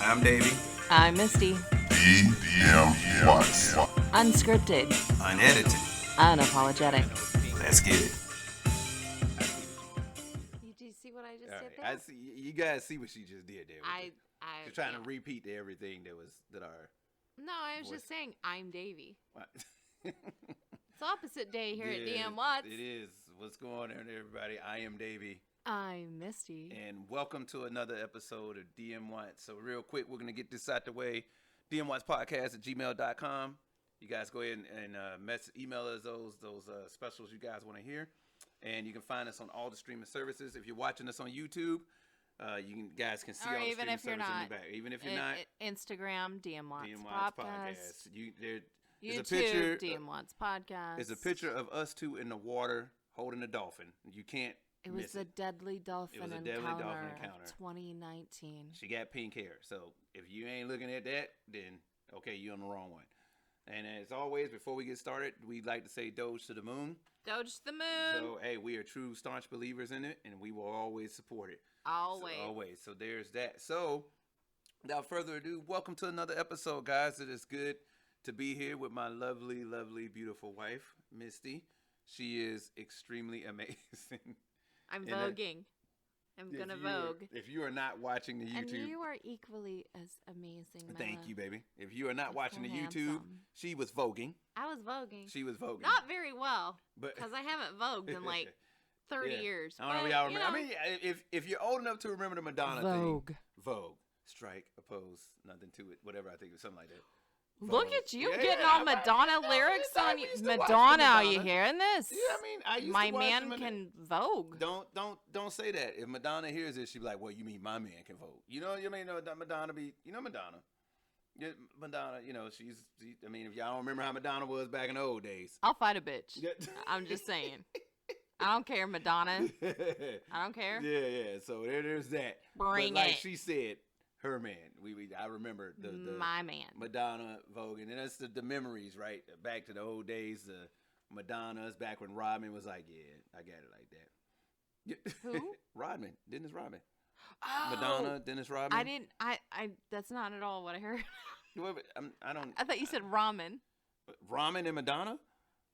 I'm Davie. I'm Misty. DM Unscripted. Unedited. Unapologetic. Let's get it. Do you see what I just All did right. there? I see. You guys see what she just did there. She's trying to yeah. repeat everything that our. No, I was voice- just saying I'm Davie. What? It's opposite day here at Yeah, DM Watts. It is. What's going on, everybody? I am Davie, I'm Misty. and welcome to another episode of DM Watts. So real quick, we're gonna get this out the way. DMWattsPodcast@gmail.com. You guys go ahead and email us those specials you guys want to hear, and you can find us on all the streaming services. If you're watching us on YouTube, guys can see Or all the even streaming if you're services in not. the back. Even if you're not, Instagram, DM Watts DM Watts Podcast. There's YouTube, a picture. DM Watts Podcast. There's a picture of us two in the water holding a dolphin. You can't. It was miss the deadly dolphin was a encounter, deadly dolphin encounter. of 2019. She got pink hair. So if you ain't looking at that, then okay, you're on the wrong one. And as always, before we get started, we'd like to say Doge to the moon. Doge the moon. So hey, we are true staunch believers in it, and we will always support it. Always. So, always. So there's that. So without further ado, welcome to another episode, guys. It is good to be here with my lovely, lovely, beautiful wife, Misty. She is extremely amazing. I'm And that- voguing. I'm going to If you are- vogue. If you are not watching the And YouTube, you are equally as amazing. my thank love. you, baby. If you are not You're watching so the YouTube, handsome. she was voguing. I was voguing. She was voguing. Not very well, but because I haven't vogued in like 30 Yeah. years. I don't know but, if y'all you remember. know. I mean, if you're old enough to remember the Madonna Vogue. thing, Vogue, strike, oppose, nothing to it, whatever I think it was, something like that. Look Vogue. at you Yeah, getting I all mean, Madonna you know, lyrics I on you. used to watch the Madonna, are you Madonna. hearing this? Yeah, I mean, I used My to watch man them can vogue. Don't say that. If Madonna hears it, she'd be like, "Well, you mean my man can vote?" You know, you mean Madonna be, Madonna. Yeah, Madonna, I mean, if y'all don't remember how Madonna was back in the old days. I'll fight a bitch. Yeah. I'm just saying. I don't care, Madonna. I don't care. Yeah. So there's that. Bring but like it. she said, her man. I remember the My man. Madonna Vogue, and that's the memories, right? Back to the old days, the Madonnas, back when Rodman was like, yeah, I got it like that. Who? Rodman, Dennis Rodman. Oh, Madonna, Dennis Rodman. I didn't. I. That's not at all what I heard. I don't. I thought you said ramen. Ramen and Madonna?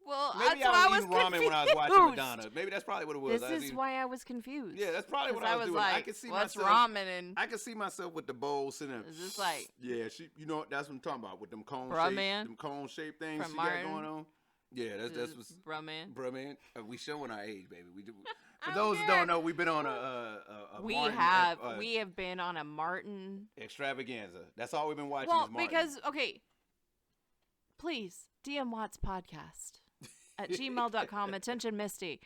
Well, Maybe that's why I I was was eating ramen confused. when I was watching Madonna. Maybe that's probably what it was. This I was is eating- why I was confused. Yeah, that's probably what 'Cause I was doing. Like, I could see what's myself. ramen and I could see myself with the bowl sitting. Is this like- Yeah, she. That's what I'm talking about with them cone Ramen? shape, them cone shaped things From she Martin? got going on. Yeah, that's what's. ramen? Bruh, man, we showing our age, baby. We do. I For don't those who care. don't know, we've been on a We Martin, have we have been on a Martin. extravaganza. That's all we've been watching. Well, is Martin. because okay, please DM Watts podcast at gmail.com. Attention, Misty.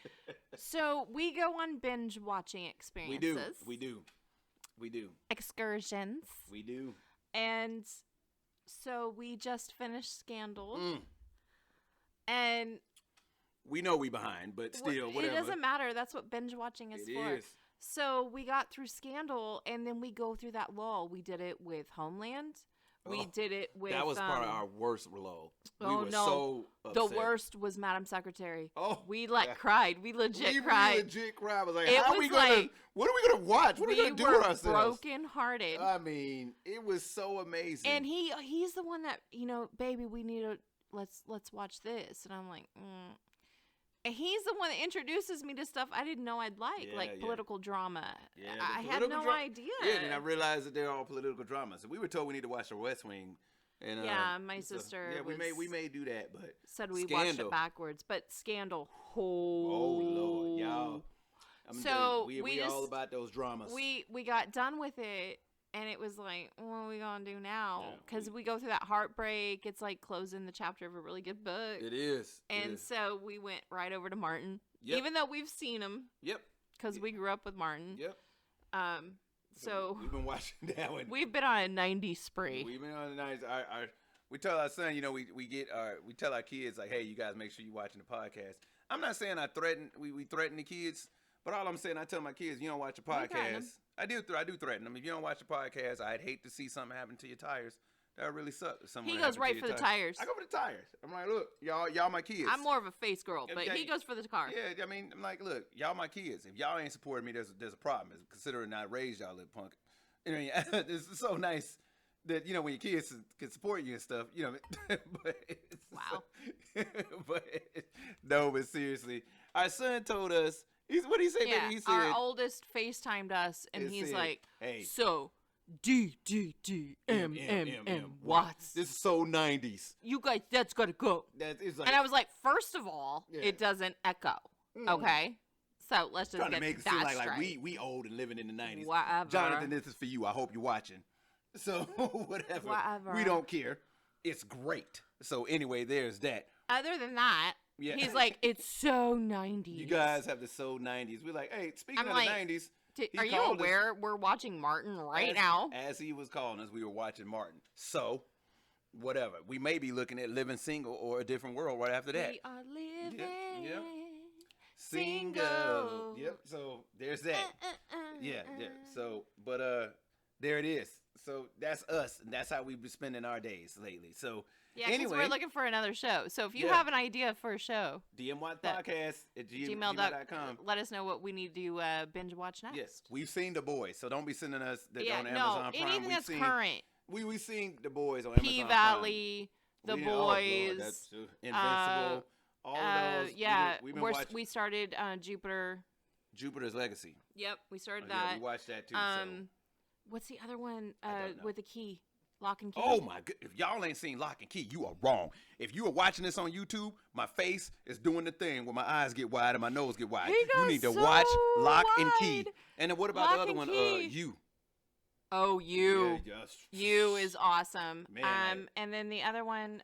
So we go on binge watching experiences. we do, Excursions. we do. And so we just finished Scandal. Mm. And We know we behind, but still, whatever. it doesn't matter. That's what binge watching is It for. is. So we got through Scandal, and then we go through that lull. We did it with Homeland. We Oh, did it with. That was part of our worst lull. We Oh, were no. so The upset. worst was Madam Secretary. Oh, We cried. We legit we cried. legit cried. I was like, It how are we was gonna? like- What are we gonna watch? What are we gonna do with were ourselves? broken hearted. I mean, it was so amazing. And he's the one that, baby, we need to let's watch this. And I'm like, And he's the one that introduces me to stuff I didn't know I'd like Yeah. political drama. Yeah, I the had political no idea. Yeah, and I realized that they're all political dramas. And we were told we need to watch The West Wing. And, Yeah, my so- sister Yeah, we was- may do that, but Said we watched Scandal. it backwards, but Scandal. Oh Lord, y'all. So we we all just- about those dramas. We got done with it, and it was like, what are we gonna do now? Yeah, Because we go through that heartbreak. It's like closing the chapter of a really good book. It is. And so we went right over to Martin, Yep. even though we've seen him Yep. because we grew up with Martin. Yep. So we've been watching that one. we've been on a 90s spree. We've been on the nights. We tell our son, we tell our kids like, hey, you guys make sure you're watching the podcast. I'm not saying we threaten the kids, but all I'm saying, I tell my kids, you don't watch the You threaten 'em. podcast. I do threaten them. If you don't watch the podcast, I'd hate to see something happen to your tires. That would really suck. If something He were to goes happen to right your for the tires. I go for the tires. I'm like, look, y'all my kids. I'm more of a face girl, but Yeah, he goes for the car. Yeah, I mean, I'm like, look, y'all my kids. If y'all ain't supporting me, there's a problem. Considering I raised y'all, little punk. I mean, it's so nice that when your kids can support you and stuff, but Wow. but no, but seriously, our son told us. What did he say, Yeah, baby? He said our oldest FaceTimed us, and it he's said, like, "Hey, so D Watts. This is so 90s. You guys, that's gotta go." It's like, And I was like, first of all, Yeah. it doesn't echo. Okay, so let's just trying to get make it that seem like straight. we old and living in the 90s. Whatever. Jonathan, this is for you. I hope you're watching. So whatever. We don't care. It's great. So anyway, there's that. Other than that, Yeah. he's like, it's so 90s. You guys have the so 90s. We're like, hey, speaking I'm of like, the 90s. Are you aware we're watching Martin right as, now? As he was calling us, we were watching Martin. So, whatever. We may be looking at Living Single or A Different World right after that. We are living Yep. single. Yep. So there's that. Yeah. So, but there it is. So that's us, and that's how we've been spending our days lately. So Yeah, because anyway, we're looking for another show. So if you Yeah. have an idea for a show, DMWatchPodcast@gmail.com. let us know what we need to binge watch next. Yes, we've seen The Boys, so don't be sending us that Yeah, on no, Amazon Prime. anything that's current. We've seen The Boys on P Amazon Valley, Prime. The Oh, Lord, Boys. that's Invincible. All of those. Yeah, we've been watching we started Jupiter. Jupiter's Legacy. Yep, we started Yeah, that. we watched that too. What's the other one I don't know. with the key? Lock and Key. Oh my god! If y'all ain't seen Lock and Key, you are wrong. If you are watching this on YouTube, my face is doing the thing where my eyes get wide and my nose get wide. He You goes need to so watch Lock and Key. wide. And then what about Lock the other and one? Key. You. Oh, you. Yeah, yes. You is awesome. Man, and then the other one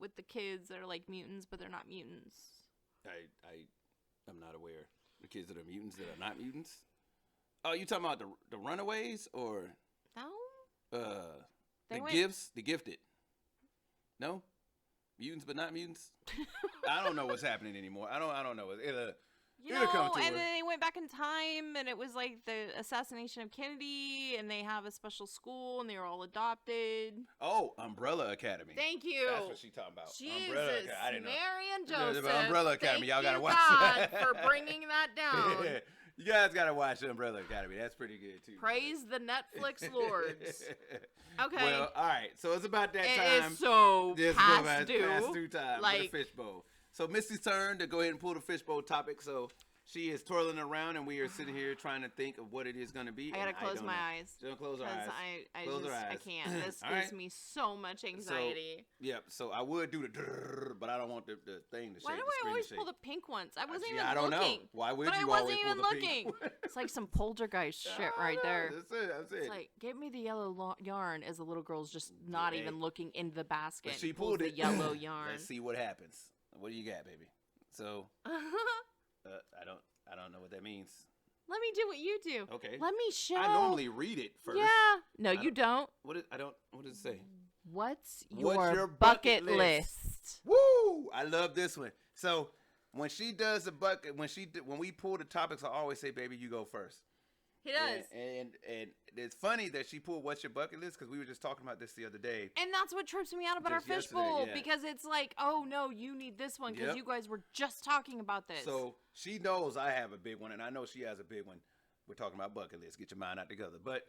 with the kids that are like mutants, but they're not mutants. I'm not aware. The kids that are mutants that are not mutants. Oh, you talking about the Runaways or No. the Gifts, the Gifted? No, mutants but not mutants. I don't know what's happening anymore. I don't know. It'll come to and us. then they went back in time, and it was like the assassination of Kennedy, and they have a special school, and they were all adopted. Oh, Umbrella Academy. Thank you. That's what she talking about. Jesus, Umbrella Academy. I didn't know. Mary and The Joseph. Umbrella Academy. Thank Y'all gotta you, watch God, that. for bringing that down. You guys gotta watch the Umbrella Academy. That's pretty good too. Praise the Netflix lords. Okay. Well, all right. So it's about that It time. is so Just past past due. due time Like- for the fishbowl. So Misty's turn to go ahead and pull the fishbowl topic. So she is twirling around, and we are sitting here trying to think of what it is going to be. I gotta and close don't my know. eyes. Don't close our Because eyes. I Close just, our I eyes. can't. This All gives right. me so much anxiety. Yep. So I would do the drrrr, but I don't want the thing to shake. Why do the I screen always to pull shake. the pink ones? I wasn't Gee, even I don't looking. know. Why would But I you wasn't always even pull the looking. pink one? It's like some poltergeist shit I right know. there. That's it. It's like, give me the yellow yarn as the little girl's just not Hey. even looking into the basket. But she pulls pulled the it. yellow yarn. Let's see what happens. What do you got, baby? So I don't know what that means. Let me do what you do. Okay. Let me show. I normally read it first. Yeah. No, you don't. What does it say? What's What's your your bucket bucket list? Woo! I love this one. So when she does the bucket, when we pull the topics, I always say, "Baby, you go first." He does. And it's funny that she pulled "What's your bucket list?" because we were just talking about this the other day. And that's what trips me out about Just our yesterday, fishbowl yeah. because it's like, oh no, you need this one because Yep. you guys were just talking about this. So she knows I have a big one, and I know she has a big one. We're talking about bucket list. Get your mind out together. But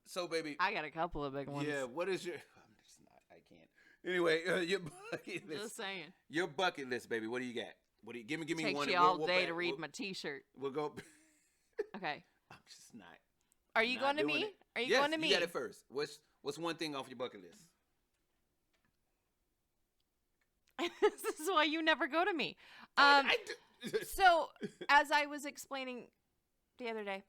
so baby, I got a couple of big ones. yeah. What is your? I'm just not. I can't. Anyway, your bucket list. Just saying. Your bucket list, baby. What do you got? What do you give me? Give me Takes one. you all day to read my T-shirt. We'll go. Okay. I'm just not. Are you not going to doing me? it. Are you Yes, going to me? You got it first. What's one thing off your bucket list? This is why you never go to me. I do. So, as I was explaining the other day,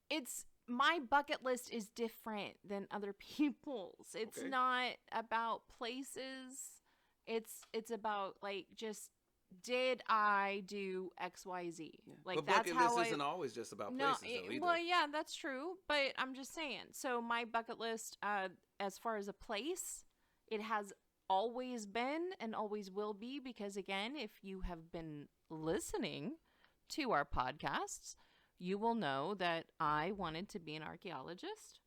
it's my bucket list is different than other people's. It's Okay. not about places. It's about like just did I do XYZ? Like but that's bucket how list I isn't always just about no, places, though, either. well, yeah, that's true. But I'm just saying. So my bucket list, as far as a place, it has always been and always will be because, again, if you have been listening to our podcasts, you will know that I wanted to be an archaeologist,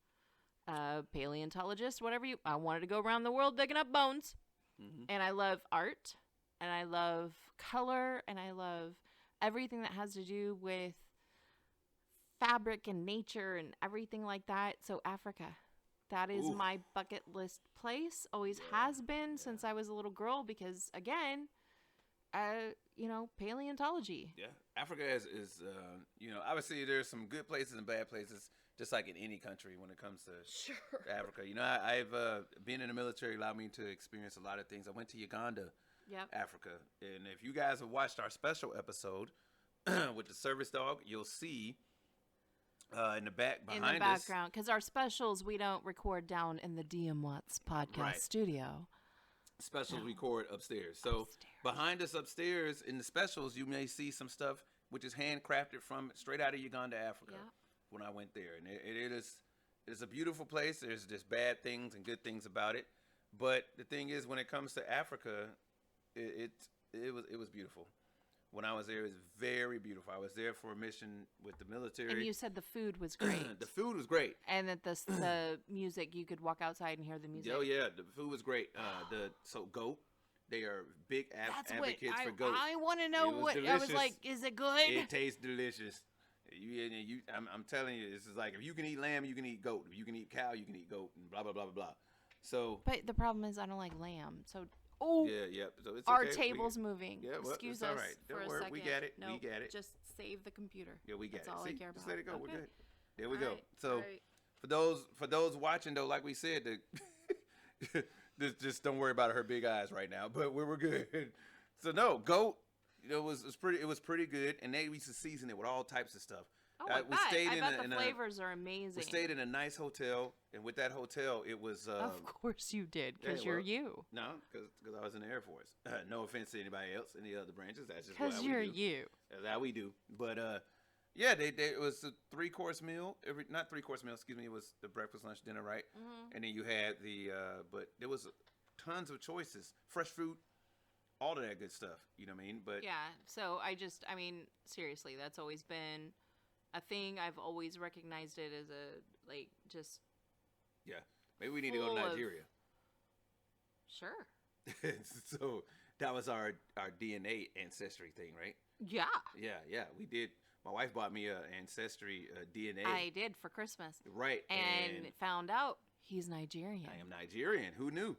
paleontologist, whatever I wanted to go around the world digging up bones. Mm-hmm. And I love art, and I love color, and I love everything that has to do with fabric and nature and everything like that. So Africa. That is Ooh. my bucket list place. Always has been since I was a little girl because, again, paleontology. Yeah, Africa is obviously there's some good places and bad places, just like in any country when it comes to Sure. Africa. I've been in the military allowed me to experience a lot of things. I went to Uganda, Yep. Africa, and if you guys have watched our special episode with the service dog, you'll see in the In the background, because our specials we don't record down in the DM Watts podcast Right. studio. Specials No. record upstairs. So Upstairs. behind us upstairs in the specials, you may see some stuff which is handcrafted from straight out of Uganda, Africa. Yeah. When I went there, and it is a beautiful place. There's just bad things and good things about it, but the thing is, when it comes to Africa, it was beautiful. When I was there, it was very beautiful. I was there for a mission with the military. And you said the food was great. The food was great. And that the music, you could walk outside and hear the music. Oh yeah, the food was great. Goat, they are big advocates for goat. I want to know It was what I was delicious. like. Is it good? It tastes delicious. I'm telling you, this is like if you can eat lamb, you can eat goat. If you can eat cow, you can eat goat, and blah blah blah blah blah. So But the problem is I don't like lamb. So yeah. So it's our okay. table's moving. Yeah, well, Excuse it's us all right. for Don't a worry. second. We get it. No, We get it. Just save the computer. Yeah, we get That's it. all See, I care just about. let it go. Okay. We're good. There we All go. right. So All right. for those watching though, like we said, just don't worry about her big eyes right now. But we were good. So no, goat. It was pretty good, and they used to season it with all types of stuff. Oh, I we stayed bet. in I a- bet in the a- flavors are amazing. We stayed in a nice hotel, and with that hotel, it was. Of course you did, because yeah, you're well, you. No, because I was in the Air Force. No offense to anybody else, any other branches. That's just Because how you're we do. you. That's how we do. But yeah, it was a 3-course meal. Not 3-course meal. Excuse me. It was the breakfast, lunch, dinner, right? Mhm. And then you had but there was tons of choices, fresh fruit, all of that good stuff. You know what I mean? But Yeah. So seriously, that's always been a thing. I've always recognized it as just yeah, maybe we need to go to full of- Nigeria. sure. So that was our DNA ancestry thing, right? Yeah, Yeah, we did. My wife bought me a ancestry DNA. I did for Christmas, Right. and found out he's Nigerian. I am Nigerian. Who knew?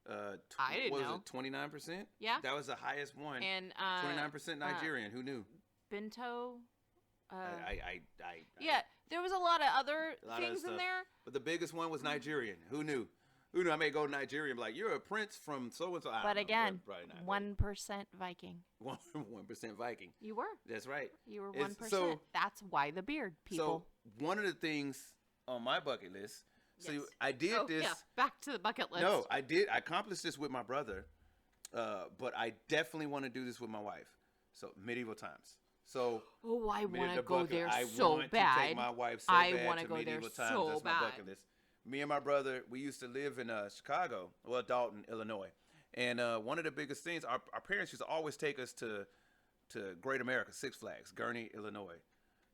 I didn't what know. Was it 29%? Yeah. That was the highest one. And 29% Nigerian. Who knew? Bento. I There was a lot of other A lot of things in stuff. there. But the biggest one was Nigerian. Who knew? Who knew? I may go to Nigeria and be like, you're a prince from so and so. But again, 1% Viking. 1% Viking. You were. That's right. You were It's- 1%. so- That's why the beard, people. So one of the things on my bucket list. So Yes. I did this. Yeah, back to the bucket list. No, I did. I accomplished this with my brother, but I definitely want to do this with my wife. So medieval times. So Oh, I want to the go bucket- there I so want bad. To take my wife so I bad wanna to go there medieval times. so That's my bad. bucket list. Me and my brother, we used to live in Chicago, well, Dalton, Illinois, and one of the biggest things, our parents used to always take us to Great America, Six Flags, Gurney, Illinois,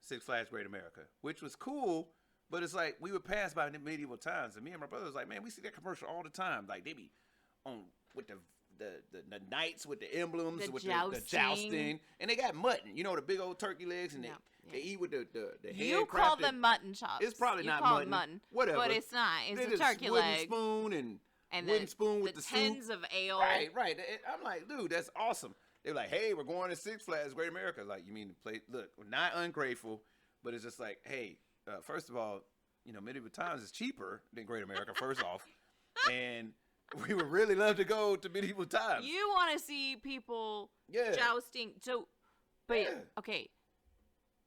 Six Flags Great America, which was cool. But it's like we would pass by the medieval times, and me and my brother was like, man, we see that commercial all the time. Like they be on with the knights with the emblems, The with jousting. the jousting, and they got mutton. You know, the big old turkey legs, and Yeah, they eat with the You call handcrafted- them mutton chops. It's probably you not call mutton. it mutton. Whatever. But it's not. It's They a just turkey wooden leg. spoon and And spoon with the soup. tins of ale. Right. I'm like, dude, that's awesome. They're like, hey, we're going to Six Flags Great America. Like, you mean to play? Look, we're not ungrateful, but it's just like, hey, first of all, you know, medieval times is cheaper than Great America, first off. And we would really love to go to medieval times. You want to see people Yeah. jousting. So, but, Yeah. okay.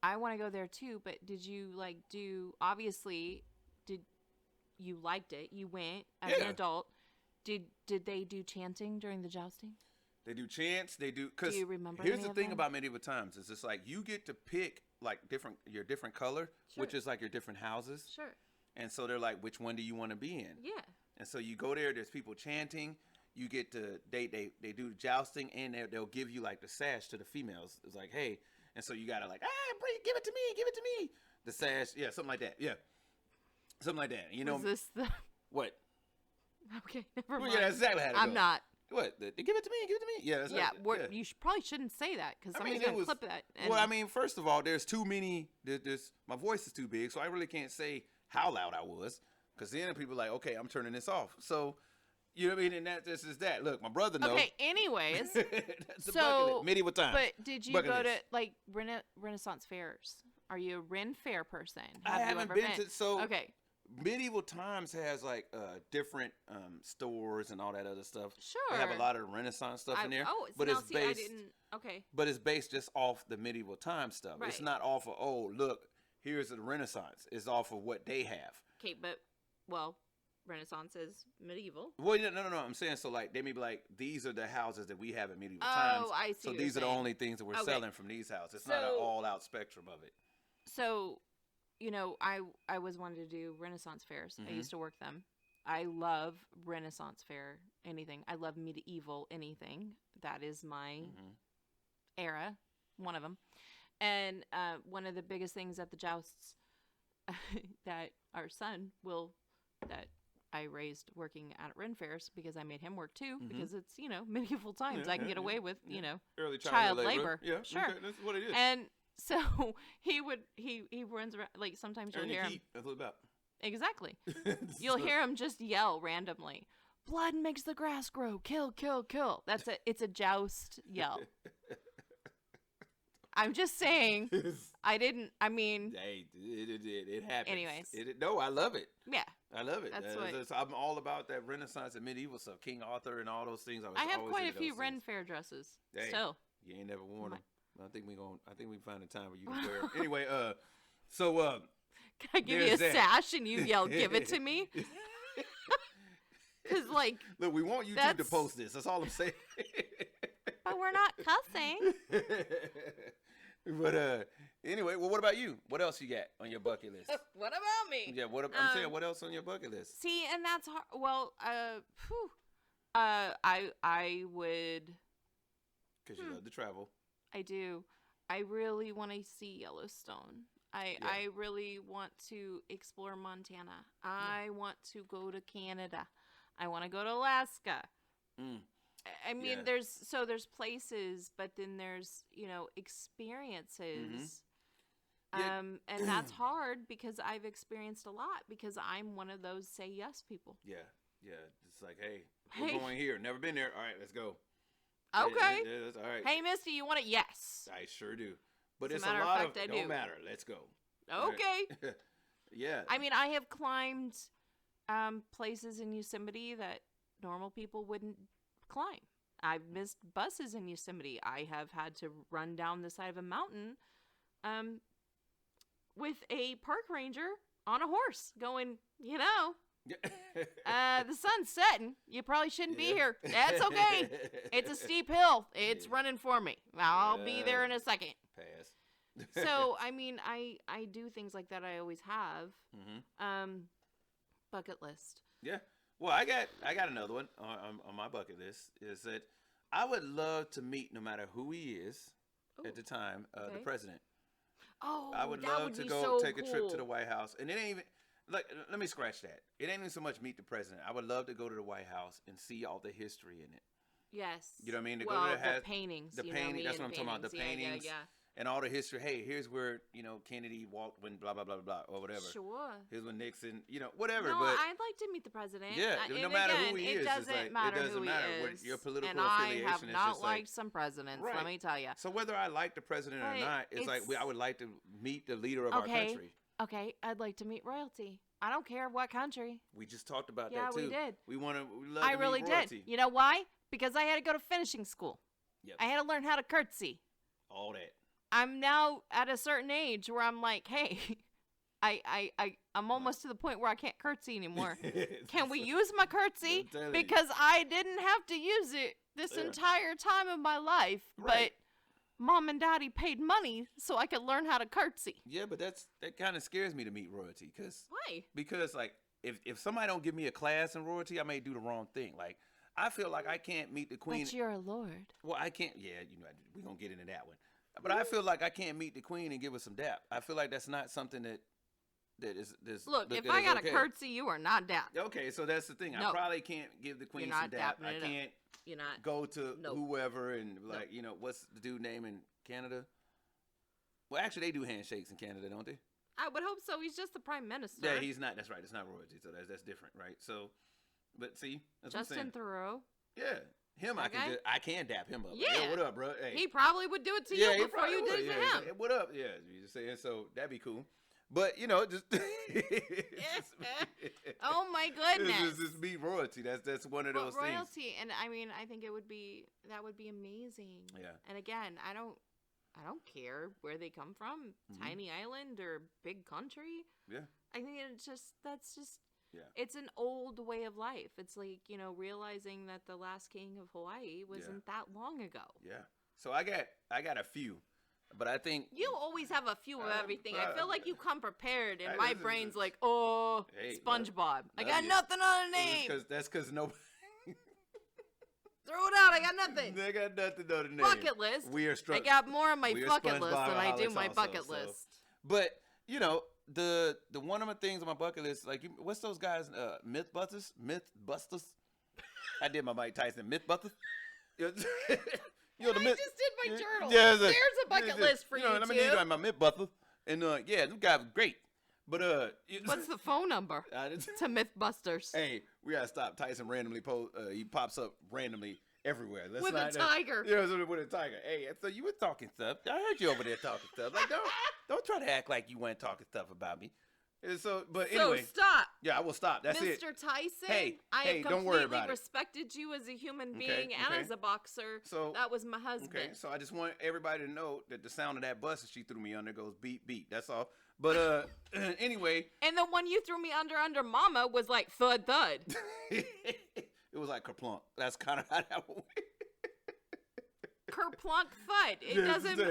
I want to go there too, but did you obviously, did you liked it? You went as an Yeah. adult. Did they do chanting during the jousting? They do chants. They do. Cause Do you remember here's any the of thing them? about medieval times is it's like you get to pick like your different color, which Sure. is like your different houses. Sure. And so they're like, which one do you want to be in? Yeah. And so you go there. There's people chanting. You get to they do jousting, and they'll give you like the sash to the females. It's like, hey, and so you gotta like, give it to me. The sash, yeah, something like that, yeah, something like that. You know Was this the... what? Okay, never Well, mind. yeah, that's exactly how it I'm goes. not. What? They give it to me. Give it to me. Yeah. That's Yeah, right. you probably shouldn't say that because I mean, somebody's it gonna was- clip that. And, Well, I mean, first of all, there's too many. There's my voice is too big, so I really can't say how loud I was, because then people are like, okay, I'm turning this off. So, you know what I mean? And that this is that. Look, my brother knows. okay. Anyways, That's the bucket so list. Medieval times. but did you Bucket go to list. like Renaissance fairs? Are you a Ren fair person? I Have you haven't ever been to so. Okay, Medieval times has like different stores and all that other stuff. sure. They have a lot of Renaissance stuff in there. Oh, so but now it's see, I based. didn't. Okay, But it's based just off the medieval time stuff. It's Right. not off of, oh, look, here's the Renaissance. It's off of what they have. okay, but well, Renaissance is medieval. Well, no. I'm saying, so like, they may be like, these are the houses that we have in medieval Oh, times. I see So what you're these are the saying. only things that we're Okay. selling from these houses. It's not an So- all out spectrum of it. So, you know, I was wanting to do Renaissance fairs. I Mhm. used to work them. I love Renaissance fair anything. I love medieval anything. That is my Mhm. era, one of them. And one of the biggest things at the jousts that our son that I raised working at Ren fairs, because I made him work too, Mhm. because it's, you know, medieval times. Yeah, I can yeah, get yeah, away with, yeah. you know, Early child labor. Yeah, Sure. okay, that's what it is. and so he runs around, like sometimes you'll Earn hear your him. keep. That's what it's about. Exactly. You'll hear him just yell randomly. Blood makes the grass grow. Kill, kill, kill. It's a joust yell. I'm just saying. I mean, Hey, it happens. Anyways. No, I love it. yeah. I love it. That's what- I'm all about that Renaissance and medieval stuff. King Arthur and all those things. I have always quite a into few those Ren things. fair dresses. Hey. Still. You ain't never worn My- them. I think we can find a time where you can wear 'em. Anyway, so Can I give you a There's that. sash and you yell, give it to me? Because, like, look, we want YouTube to That's- post this. That's all I'm saying. but we're not cussing. But anyway, well, what about you? What else you got on your bucket list? What about me? Yeah, I'm saying, Um, what else on your bucket list? See, and that's hard. Well, I would. Because you love to travel. I do. I really want to see Yellowstone. Yeah. I really want to explore Montana. I want to go to Canada. I want to go to Alaska. Mm. I mean, Yeah. there's places, but then there's, you know, experiences. Yeah. And that's hard because I've experienced a lot because I'm one of those say yes people. Yeah. It's like, hey, Hey. we're going here. Never been there. All right, let's go. Okay. That's all right. Hey, Misty, you want it? Yes. I sure do. But As a it's a matter of lot fact, of, I don't do. matter. Let's go. Okay. Right. Yeah. I mean, I have climbed places in Yosemite that normal people wouldn't climb. I've missed buses in Yosemite. I have had to run down the side of a mountain with a park ranger on a horse going, you know, the sun's setting. You probably shouldn't be Yeah. here. That's okay. It's a steep hill. It's Yeah. running for me. I'll be there in a second. Pass. So, I mean, I do things like that. I always have. Mhm. Bucket list. Yeah. Well, I got another one on my bucket list. Is that I would love to meet, no matter who he is at the time, the okay. president. Oh, I would that love would to be go so take a trip to the cool. White House, and it ain't even like. Let me scratch that. It ain't even so much meet the president. I would love to go to the White House and see all the history in it. Yes. You know what I mean? To well, go to the paintings. the you know painting. me That's and what I'm talking about. The paintings Yeah, and all the history. Hey, here's where Kennedy walked when blah blah blah blah or whatever. Sure. Here's when Nixon. Whatever. No, but I'd like to meet the president. Yeah, And no matter again, who he it is, it's doesn't like, matter it doesn't who matter he what is. your political and I affiliation have is. not Just like, liked some presidents. Right. Let me tell you. so whether I like the president or But not, it's like it's- I would like to meet the leader of our Okay. country. Okay, I'd like to meet royalty. I don't care what country. We just talked about Yeah, that too. we did. We love I to really meet royalty. did. You know why? Because I had to go to finishing school. Yep. I had to learn how to curtsy. All that. I'm now at a certain age where I'm like, hey, I'm almost to the point where I can't curtsy anymore. Can we use my curtsy? I'm telling you. Because I didn't have to use it this Yeah. entire time of my life, Right. but mom and daddy paid money so I could learn how to curtsy. Yeah, but that kind of scares me to meet royalty Why? because like if somebody don't give me a class in royalty, I may do the wrong thing. Like I feel like I can't meet the queen. But you're a lord. Well, I can't. Yeah, we're gonna get into that one. But I feel like I can't meet the queen and give her some dap. I feel like that's not something that that is this. Look, if that I is got okay. a curtsy, you are not dapped. Okay, so that's the thing. I No. probably can't give the queen You're some not dap. dapping I it up. can't You're not. go to Nope. whoever and like what's the dude name in Canada? Well, actually, they do handshakes in Canada, don't they? I would hope so. He's just the prime minister. Yeah, he's not. That's right. It's not royalty, so that's different, right? So, but see, that's what I'm Justin saying. Thoreau. Yeah, him. That guy? I can dap him up. Like, Yeah. Yo, what up, bro? Hey. He probably would do it to Yeah, you he before probably you would, did it to yeah. him. Hey, what up? Yeah, you just saying. So that'd be cool. But just Oh my goodness. This be royalty. That's one of those things. Royalty, and I mean, I think that would be amazing. Yeah. And again, I don't care where they come from, tiny island or big country. Yeah. I think that's just Yeah. it's an old way of life. It's like, realizing that the last king of Hawaii wasn't that long ago. Yeah. So I got a few, but I think You always have a few of everything. I feel like you come prepared, and Hey, my this is- brain's like, oh, Hey, SpongeBob. I love got you. nothing on a name. that's because nobody. Throw it out. I got nothing. They got nothing on the name. Bucket list. We are I struck. got more on my we are bucket list SpongeBob than I do alcoholics my also, bucket so- list. But the one of the things on my bucket list, like what's those guys? Mythbusters. I did my Mike Tyson Mythbusters. I just did my journal. Yeah, There's a bucket list for you, Let me too. do my Mythbusters, and yeah, them guys were great. But What's the phone number I didn't- to Mythbusters? Hey, we gotta stop. Tyson randomly he pops up randomly everywhere. Let's With not, a tiger. Yeah, with a tiger. Hey, so you were talking stuff. I heard you over there talking stuff. Like, don't try to act like you weren't talking stuff about me. And so, but anyway, So stop. yeah, I will stop. That's Mr. it. Tyson, Hey, I hey, have don't worry completely about it. respected you as a human Okay, being and okay. as a boxer. So that was my husband. Okay, so I just want everybody to know that the sound of that bus that she threw me under goes beep beep. That's all. But anyway, And the one you threw me under mama was like thud thud. it was like kerplunk. That's kind of how that went. Kerplunk thud. It Yeah, doesn't. yeah,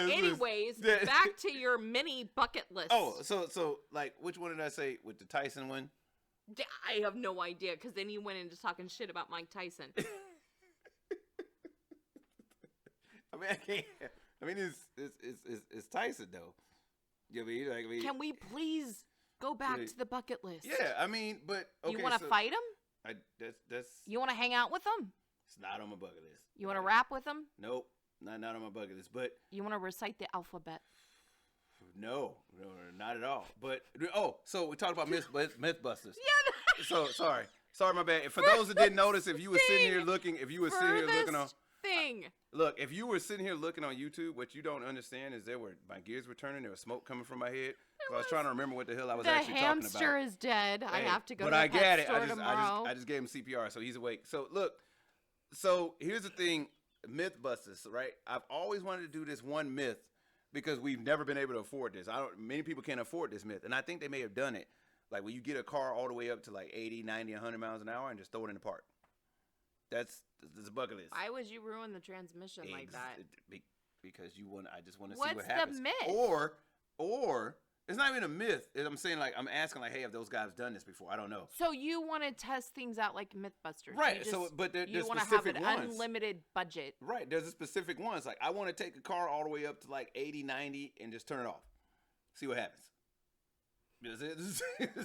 it's- Anyways, yeah. back to your mini bucket list. Oh, so like, which one did I say with the Tyson one? I have no idea, because then you went into talking shit about Mike Tyson. I mean, I can't. I mean, it's Tyson though. You know what I mean? Can we please go back Yeah. to the bucket list? Yeah, I mean, but okay, You want to so fight him? That's You want to hang out with him? it's not on my bucket list. You want to rap with him? Nope, not on my bucket list. But You want to recite the alphabet? no, not at all. But so we talked about Mythbusters. Yeah. So sorry, my bad. For those that didn't notice, if you were sitting here looking, if you were sitting here looking on. thing. Look, if you were sitting here looking on YouTube, what you don't understand is my gears were turning. There was smoke coming from my head. So I was trying to remember what the hell I was The actually talking hamster about. is dead. I Hey, have to go but to the I pet get it. store tomorrow. I just gave him CPR, so he's awake. So look, so here's the thing, Mythbusters, right? I've always wanted to do this one myth because we've never been able to afford this. Many people can't afford this myth, and I think they may have done it. Like when you get a car all the way up to like 80, 90, 100 miles an hour and just throw it in the park. That's a bucket list. Why would you ruin the transmission like that? Because I just want to see What's what the happens. myth? Or it's not even a myth. I'm saying like I'm asking like, hey, have those guys done this before? I don't know. So you want to test things out like Mythbusters, Right. You So, but you there's want to have specific an ones. unlimited budget. Right. There's a specific ones. Like I want to take a car all the way up to like 80, 90 and just turn it off. See what happens.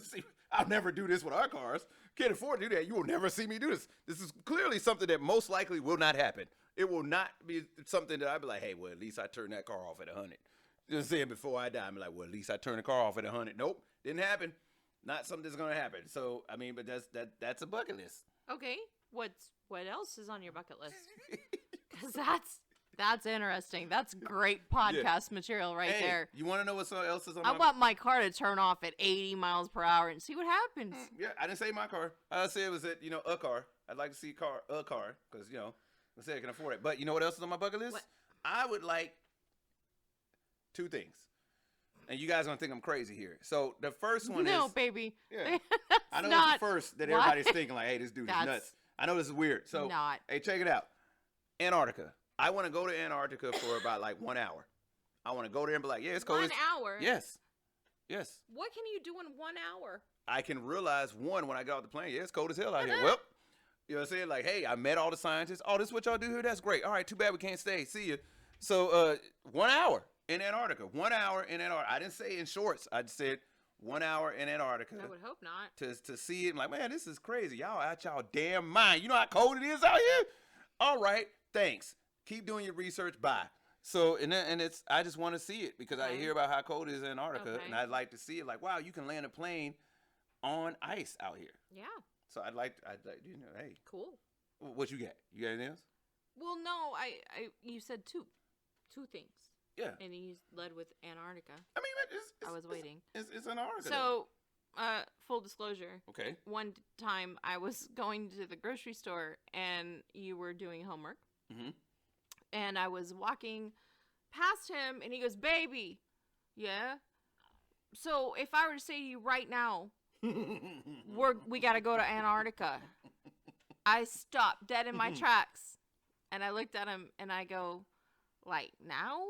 See, I'll never do this with our cars. Can't afford to do that. You will never see me do this. This is clearly something that most likely will not happen. It will not be something that I'd be like, hey, well, at least I turn that car off at 100. Just saying before I die, I'm like, well, at least I turn the car off at 100. Nope, didn't happen. Not something that's gonna happen. So I mean, but that's a bucket list. Okay, what else is on your bucket list? Because that's interesting. That's great podcast material right Hey, there. you want to know what else is on I my want my car to turn off at 80 miles per hour and see what happens. Yeah, I didn't say my car. I said it was a car. I'd like to see a car, because I said I can afford it. But you know what else is on my bucket list? What? I would like 2 things, and you guys gonna think I'm crazy here. So the first one No, is, baby. yeah, That's I know not it's the first that what- everybody's thinking like, hey, this dude is That's nuts. I know this is weird. So not. hey, check it out. Antarctica. I want to go to Antarctica for about like 1 hour. I want to go there and be like, yeah, it's cold. 1 hour? Yes. What can you do in 1 hour? I can realize when I get off the plane, yeah, it's cold as hell out here. Well, you know what I'm saying? Like, hey, I met all the scientists. Oh, this is what y'all do here? That's great. All right, too bad we can't stay. See you. So 1 hour in Antarctica. 1 hour in Antarctica. I didn't say in shorts. I just said 1 hour in Antarctica. I would hope not. To see it. I'm like, man, this is crazy. Y'all out y'all damn mind. You know how cold it is out here? All right, thanks. Keep doing your research. Bye. So, and it's, I just want to see it because I hear about how cold it is in Antarctica, and I'd like to see it. Like, wow, you can land a plane on ice out here. Yeah. So I'd like, hey. Cool. What you got? You got anything else? Well, no, you said two things. Yeah. And you led with Antarctica. I mean, I was waiting. It's Antarctica. So, full disclosure. Okay. One time I was going to the grocery store and you were doing homework. Mm-hmm. And I was walking past him and he goes, baby. Yeah. So if I were to say to you right now, we got to go to Antarctica. I stopped dead in my tracks and I looked at him and I go, like, now?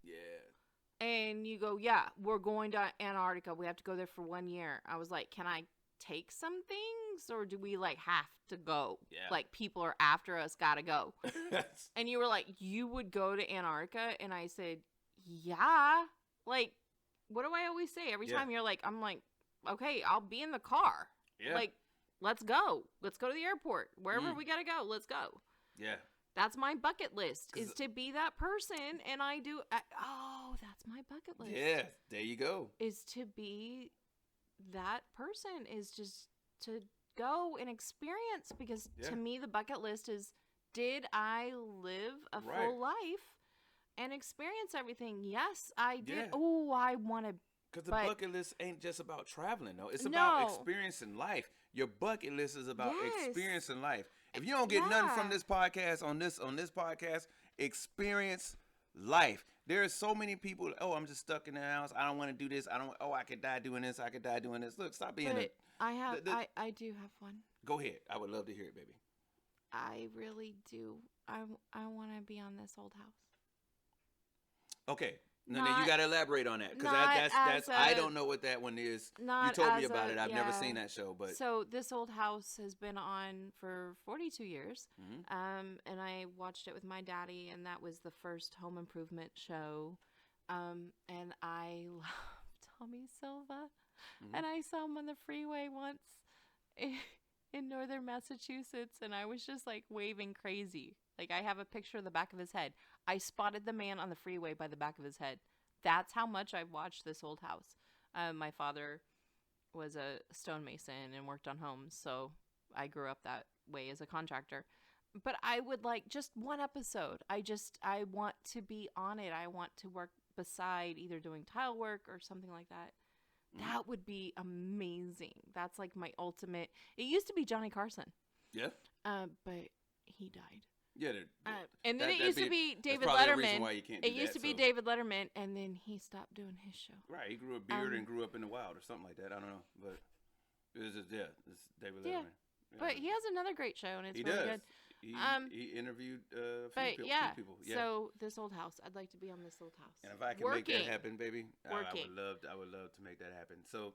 Yeah. And you go, yeah, we're going to Antarctica. We have to go there for 1 year. I was like, can I take some things or do we like have to go? Yeah. Like people are after us, gotta go. And you were like, you would go to Antarctica? And I said, yeah. Like, what do I always say? Every time you're like, I'm like, okay, I'll be in the car. Yeah. Like, let's go. Let's go to the airport. Wherever we gotta go, let's go. Yeah. That's my bucket list, is to be that person, and that's my bucket list. Yeah, there you go. Is to be that person, is just to go and experience, because to me the bucket list is, did I live a full life and experience everything? Yes, I did. Yeah. Oh, I want to. Because the bucket list ain't just about traveling, though. It's about experiencing life. Your bucket list is about experiencing life. If you don't get nothing from this podcast, on this podcast, experience life. There are so many people, I'm just stuck in the house. I don't want to do this. I could die doing this. I could die doing this. Look, stop being I do have one. Go ahead. I would love to hear it, baby. I really do. I want to be on this old house. Okay. No, then you got to elaborate on that, because that's I don't know what that one is. You told me about it. I've never seen that show, but so this old house has been on for 42 years, and I watched it with my daddy, and that was the first home improvement show, and I love Tommy Silva, and I saw him on the freeway once in northern Massachusetts, and I was just like waving crazy. Like, I have a picture of the back of his head. I spotted the man on the freeway by the back of his head. That's how much I've watched this old house. My father was a stonemason and worked on homes, so I grew up that way as a contractor. But I would like just one episode. I I want to be on it. I want to work beside, either doing tile work or something like that. That would be amazing. That's like my ultimate. It used to be Johnny Carson. Yeah. But he died. Yeah, and then it used to be David Letterman. It used to be David Letterman, and then he stopped doing his show. Right, he grew a beard and grew up in the wild or something like that. I don't know, but it was just it's David Letterman. Yeah. But he has another great show, and it's really good. He interviewed a few people. Yeah. So this old house, I'd like to be on this old house. And if I can make that happen, baby, I would love to make that happen. So,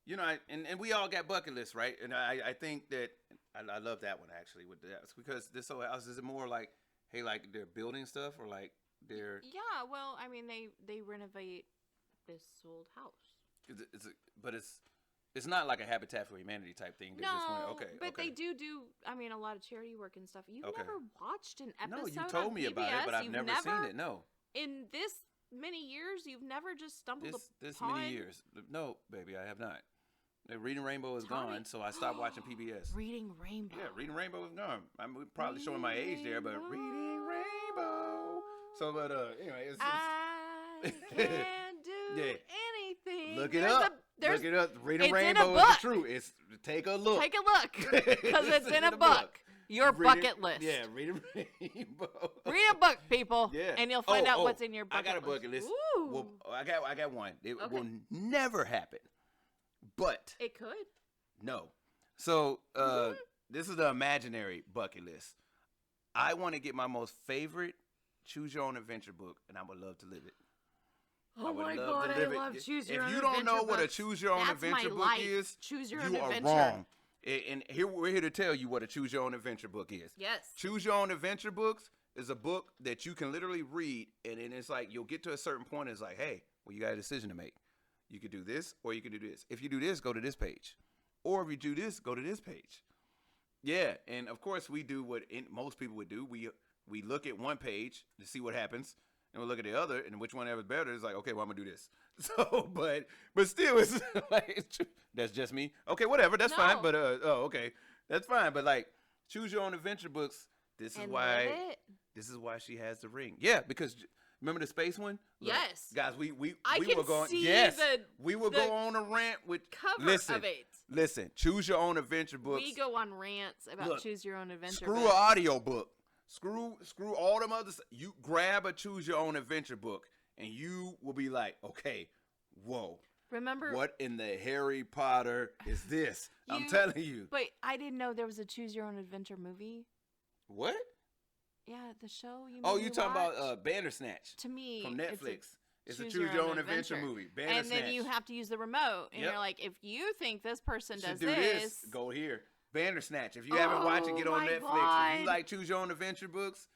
you know, and we all got bucket lists, right? And I think that I love that one actually with that, because this old house, is it more like, hey, like they're building stuff, or like they're well, I mean they renovate this old house. But it's not like a Habitat for Humanity type thing. But they do. I mean, a lot of charity work and stuff. You've never watched an episode? No, you told me about it, but I've never seen it. No. In this many years, you've never just stumbled this upon many years. No, baby, I have not. Reading Rainbow is gone, so I stopped watching PBS. Reading Rainbow. Yeah, Reading Rainbow is gone. I'm probably showing my age there, but Reading Rainbow. So, but anyway, I can't do anything. Look it up. Look it up. Reading Rainbow is the truth. It's take a look. Take a look, because it's in a book. Your bucket list. Yeah, Reading Rainbow. Read a book, people. Yeah. And you'll find out what's in your bucket list. I got a bucket list. Ooh. Well, I got one. It will never happen. But it could. No. So this is the imaginary bucket list. I want to get my most favorite choose your own adventure book, and I would love to live it. Oh my God, I love choose your own adventure. If you don't know what a choose your own adventure book is, you are wrong. And we're here to tell you what a choose your own adventure book is. Yes. Choose your own adventure books is a book that you can literally read, and then it's like you'll get to a certain point, and it's like, hey, well, you got a decision to make. You could do this, or you could do this. If you do this, go to this page. Or if you do this, go to this page. Yeah, and of course we do what most people would do. We look at one page to see what happens, and we look at the other, and which one ever better is like, okay, well, I'm gonna do this. So, but still, it's like that's just me. Okay, whatever, that's fine. But okay, that's fine. But like, choose your own adventure books. This is why she has the ring. Yeah, because remember the space one? Look, yes, guys, we can were going. See yes, we will go on a rant with cover of it. Listen, choose your own adventure books. We go on rants about choose your own adventure. Screw books. an audio book. Screw all them others. You grab a choose your own adventure book, and you will be like, okay, whoa. Remember what in the Harry Potter is this? I'm telling you. But I didn't know there was a choose your own adventure movie. What? Yeah, the show. You talking about Bandersnatch? To me, from Netflix. It's a choose your own adventure movie. And then you have to use the remote, and you're like, if you think this person does this, go here. Bandersnatch. If you haven't watched it, get on Netflix. God. If you like choose your own adventure books,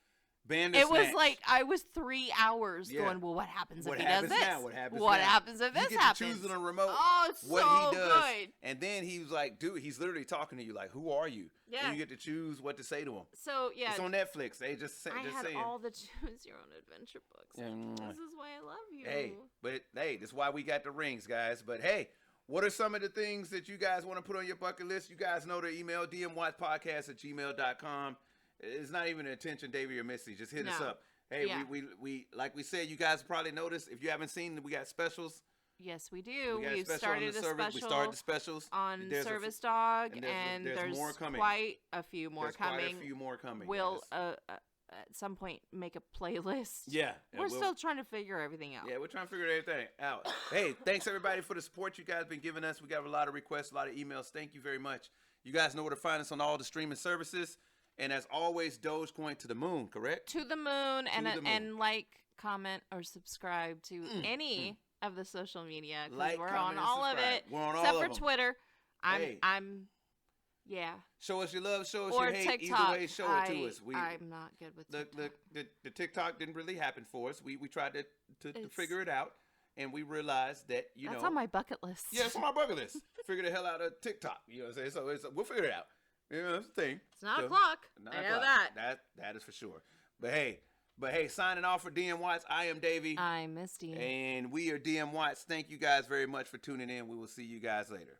Bandersnatch. It was like I was 3 hours going. Well, what happens if he does this? Now? What happens if this you get happens? To choose on a remote. Oh, what so he does, good. and then he was like, dude, he's literally talking to you like, who are you? Yeah. And you get to choose what to say to him. So yeah, it's on Netflix. They just I had saying. all the choose your own adventure books. This is why I love you. Hey, that's why we got the rings, guys. But hey, what are some of the things that you guys want to put on your bucket list? You guys know the email, dmwatchpodcast@gmail.com. It's not even an attention, Davie or Misty. Just hit us up. Hey, we like we said, you guys probably noticed. If you haven't seen, we got specials. Yes, we do. We've started a special. We started the specials on Service Dog, and there's more coming. Quite a few more coming. Quite a few more coming. We'll at some point make a playlist. Yeah, we're still trying to figure everything out. Yeah, we're trying to figure everything out. Hey, thanks everybody for the support you guys been giving us. We got a lot of requests, a lot of emails. Thank you very much. You guys know where to find us on all the streaming services. And as always, Dogecoin to the moon, correct? To the moon, and like, comment, or subscribe to any of the social media. Because we're on all of it. We're on except all for of them. Twitter. Yeah. Show us your love, show us or your hate. TikTok. Either way, show it to us. I'm not good with TikTok. The TikTok didn't really happen for us. We tried to figure it out. And we realized that, That's on my bucket list. Yeah, it's on my bucket list. Figure the hell out of TikTok. You know what I'm saying? So we'll figure it out. You know, that's the thing. It's 9 o'clock. I know that. That is for sure. But hey, signing off for DM Watts, I am Davie. I'm Misty. And we are DM Watts. Thank you guys very much for tuning in. We will see you guys later.